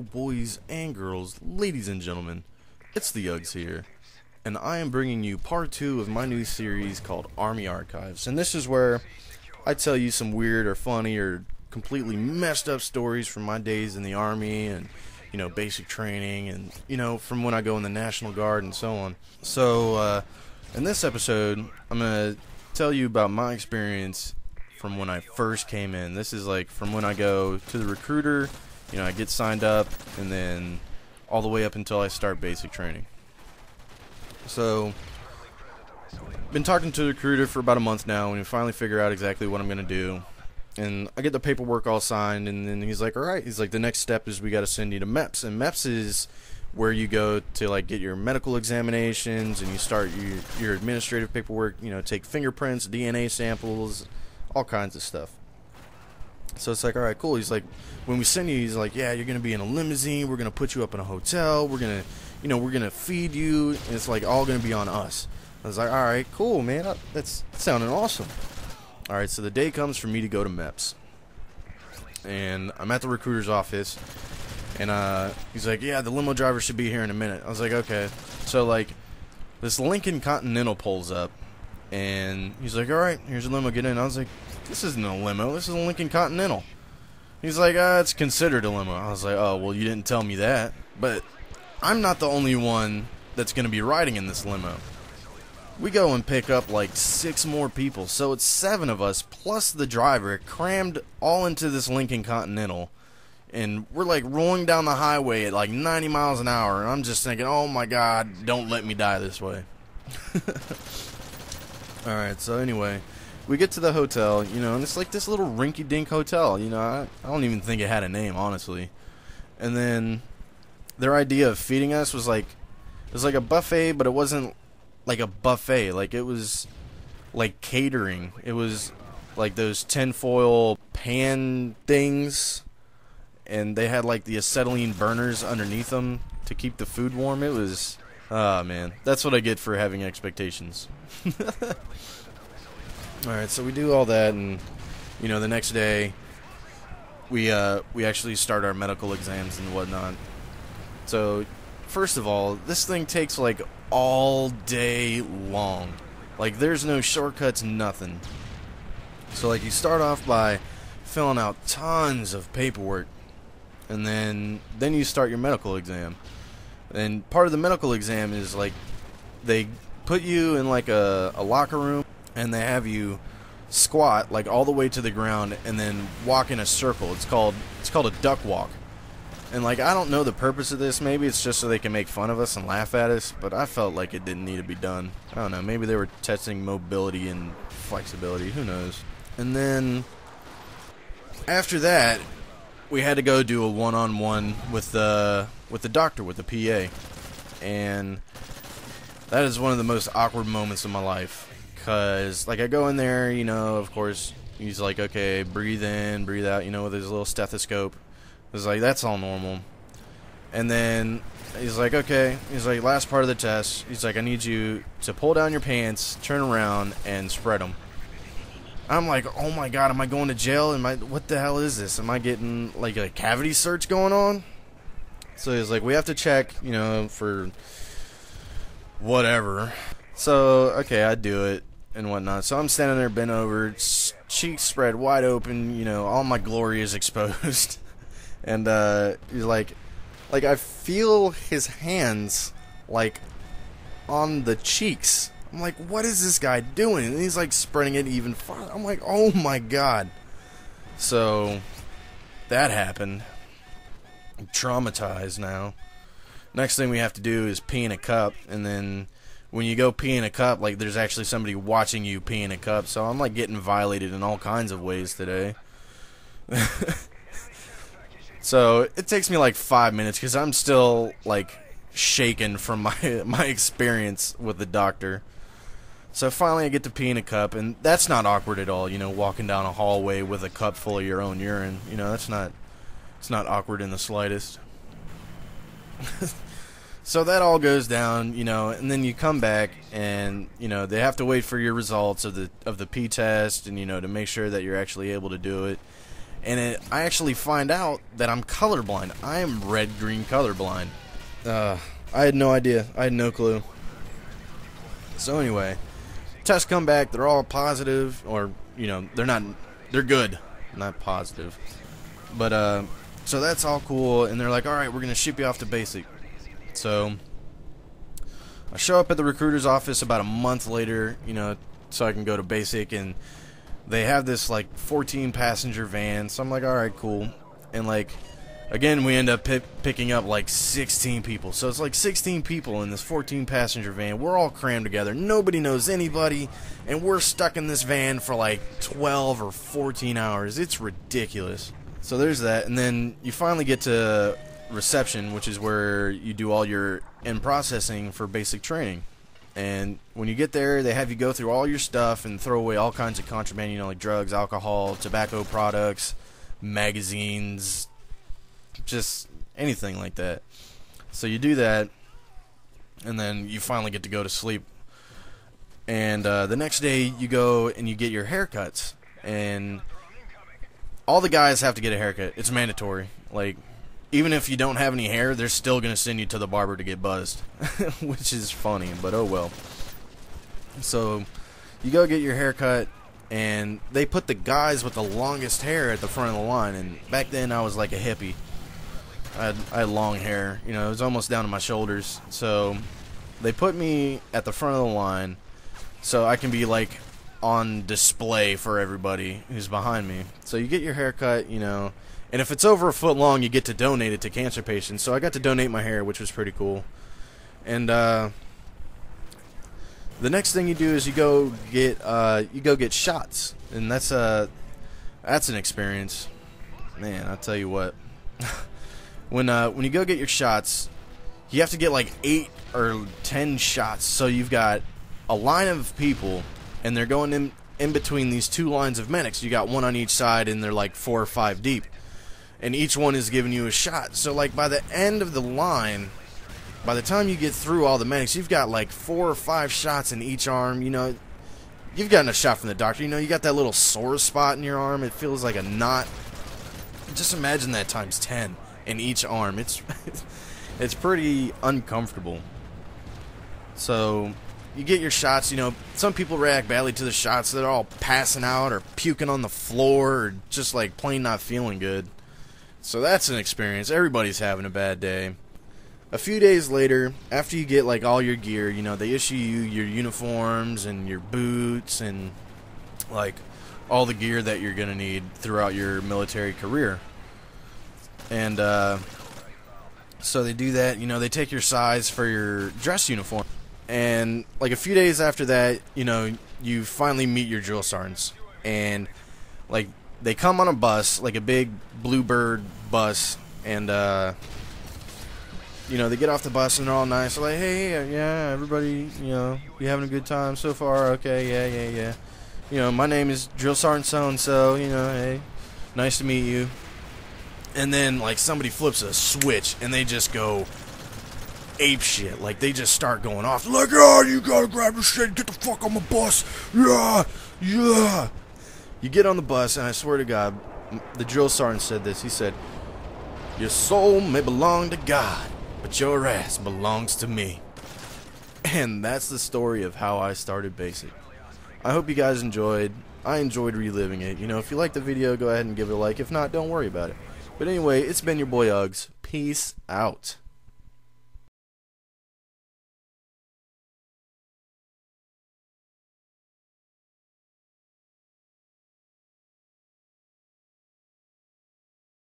Hello boys and girls, ladies and gentlemen, it's TheUghz here, and I am bringing you part 2 of my new series called Army Archives. And this is where I tell you some weird or funny or completely messed up stories from my days in the Army and, you know, basic training and, you know, from when I go in the National Guard and so on. So, in this episode, I'm going to tell you about my experience from when I first came in. This is like from when I go to the recruiter, you know, I get signed up, and then all the way up until I start basic training. So, been talking to the recruiter for about a month now, and we finally figure out exactly what I'm going to do. And I get the paperwork all signed, and then he's like, alright, he's like, the next step is we got to send you to MEPS. And MEPS is where you go to, like, get your medical examinations, and you start your administrative paperwork, you know, take fingerprints, DNA samples, all kinds of stuff. So it's like, alright, cool. He's like, when we send you, he's like, yeah, you're going to be in a limousine, we're going to put you up in a hotel, we're going to, you know, we're going to feed you, and it's like all going to be on us. I was like, alright, cool, man, that's sounding awesome. Alright, so the day comes for me to go to MEPS. And I'm at the recruiter's office, and he's like, yeah, the limo driver should be here in a minute. I was like, okay. So, like, this Lincoln Continental pulls up, and he's like, alright, here's a limo, get in. I was like, this isn't a limo, this is a Lincoln Continental. He's like, it's considered a limo. I was like, oh, well, you didn't tell me that. But I'm not the only one that's going to be riding in this limo. We go and pick up like 6 more people, so it's 7 of us plus the driver crammed all into this Lincoln Continental. And we're like rolling down the highway at like 90 miles an hour, and I'm just thinking, oh my god, don't let me die this way. Alright, so anyway, we get to the hotel, you know, and it's like this little rinky-dink hotel, you know, I don't even think it had a name, honestly. And then their idea of feeding us was like, it was like a buffet, but it wasn't like a buffet, like it was like catering. It was like those tinfoil pan things, and they had like the acetylene burners underneath them to keep the food warm. It was, man, that's what I get for having expectations. Alright, so we do all that, and, you know, the next day, we actually start our medical exams and whatnot. So, first of all, this thing takes, like, all day long. Like, there's no shortcuts, nothing. So, like, you start off by filling out tons of paperwork, and then you start your medical exam. And part of the medical exam is, like, they put you in, like, a locker room, and they have you squat like all the way to the ground and then walk in a circle. It's called a duck walk. And like, I don't know the purpose of this. Maybe it's just so they can make fun of us and laugh at us, but I felt like it didn't need to be done. I don't know, maybe they were testing mobility and flexibility, who knows. And then after that, we had to go do a one-on-one with the doctor, with the PA. And that is one of the most awkward moments of my life. Because, like, I go in there, you know, of course, he's like, okay, breathe in, breathe out, you know, with his little stethoscope. It's like, that's all normal. And then he's like, okay, he's like, last part of the test, he's like, I need you to pull down your pants, turn around, and spread them. I'm like, oh my god, am I going to jail? What the hell is this? Am I getting, like, a cavity search going on? So he's like, we have to check, you know, for whatever. So, okay, I do it and whatnot. So I'm standing there bent over, cheeks spread wide open, you know, all my glory is exposed. And he's like I feel his hands like on the cheeks. I'm like, what is this guy doing? And he's like spreading it even farther. I'm like, oh my god. So that happened. I'm traumatized now. Next thing we have to do is pee in a cup, and then when you go pee in a cup, like, there's actually somebody watching you pee in a cup, so I'm, like, getting violated in all kinds of ways today. So, it takes me, like, 5 minutes, because I'm still, like, shaken from my experience with the doctor. So, finally, I get to pee in a cup, and that's not awkward at all, you know, walking down a hallway with a cup full of your own urine. You know, it's not awkward in the slightest. So that all goes down, you know, and then you come back, and, you know, they have to wait for your results of the pee test, and, you know, to make sure that you're actually able to do it. I actually find out that I'm colorblind. I am red-green colorblind. I had no idea. I had no clue. So anyway, tests come back. They're all positive, or you know, they're good, not positive. But so that's all cool, and they're like, all right, we're gonna ship you off to basic. So I show up at the recruiter's office about a month later, you know, so I can go to basic, and they have this like 14 passenger van. So I'm like, all right, cool. And like, again, we end up picking up like 16 people. So it's like 16 people in this 14 passenger van. We're all crammed together. Nobody knows anybody, and we're stuck in this van for like 12 or 14 hours. It's ridiculous. So there's that, and then you finally get to reception, which is where you do all your in-processing for basic training. And when you get there, they have you go through all your stuff and throw away all kinds of contraband, you know, like drugs, alcohol, tobacco products, magazines, just anything like that. So you do that, and then you finally get to go to sleep. And the next day, you go and you get your haircuts, and all the guys have to get a haircut. It's mandatory. Like, even if you don't have any hair, they're still going to send you to the barber to get buzzed. Which is funny, but oh well. So, you go get your haircut, and they put the guys with the longest hair at the front of the line. And back then, I was like a hippie. I had long hair. You know, it was almost down to my shoulders. So, they put me at the front of the line so I can be like on display for everybody who's behind me. So you get your haircut, you know, and if it's over a foot long, you get to donate it to cancer patients. So I got to donate my hair, which was pretty cool. And the next thing you do is you go get shots, and that's an experience, man. I'll tell you what. when you go get your shots, you have to get like 8 or 10 shots. So you've got a line of people, and they're going in between these two lines of medics. You got one on each side, and they're like 4 or 5 deep. And each one is giving you a shot. So like by the end of the line, by the time you get through all the medics, you've got like 4 or 5 shots in each arm. You know, you've gotten a shot from the doctor. You know, you got that little sore spot in your arm. It feels like a knot. Just imagine that times 10 in each arm. It's pretty uncomfortable. So you get your shots. You know, some people react badly to the shots. They're all passing out or puking on the floor or just like plain not feeling good. So that's an experience. Everybody's having a bad day. A few days later, after you get like all your gear, you know, they issue you your uniforms and your boots and like all the gear that you're gonna need throughout your military career. And so they do that. You know, they take your size for your dress uniform. And like a few days after that, you know, you finally meet your drill sergeants, and like they come on a bus, like a big Bluebird bus, and you know, they get off the bus and they're all nice. They're like, hey, yeah, everybody, you know, you having a good time so far? Okay, yeah. You know, my name is Drill Sergeant so-and-so, you know, hey, nice to meet you. And then, like, somebody flips a switch, and they just go ape shit. Like, they just start going off. Like, oh, you gotta grab your shit and get the fuck on the bus. Yeah. You get on the bus, and I swear to God, the drill sergeant said this. He said, your soul may belong to God, but your ass belongs to me. And that's the story of how I started basic. I hope you guys enjoyed. I enjoyed reliving it. You know, if you liked the video, go ahead and give it a like. If not, don't worry about it. But anyway, it's been your boy Uggs. Peace out.